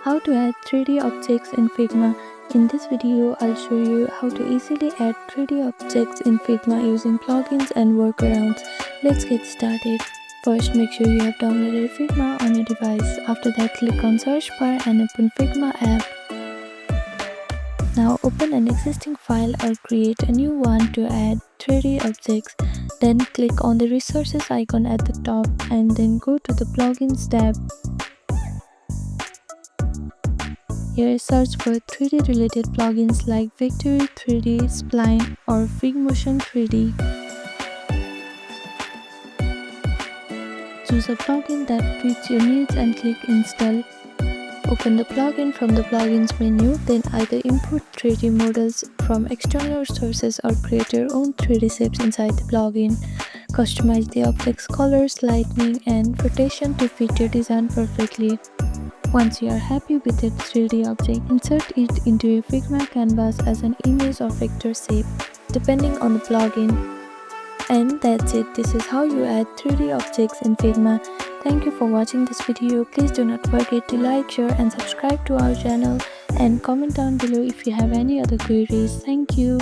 How to add 3D objects in Figma. In this video, I'll show you how to easily add 3D objects in Figma using plugins and workarounds. Let's get started. First, make sure you have downloaded Figma on your device. After that, click on search bar and open Figma app. Now open an existing file or create a new one to add 3D objects. Then click on the resources icon at the top and then go to the plugins tab. Here search for 3D related plugins like Victory 3D, Spline or Figmotion 3D. Choose a plugin that fits your needs and click install. Open the plugin from the plugins menu, then either import 3D models from external sources or create your own 3D shapes inside the plugin. Customize the object's colors, lighting, and rotation to fit your design perfectly. Once you are happy with the 3D object, insert it into your Figma canvas as an image or vector shape, depending on the plugin. And that's it. This is how you add 3D objects in Figma. Thank you for watching this video. Please do not forget to like, share and subscribe to our channel and comment down below if you have any other queries. Thank you.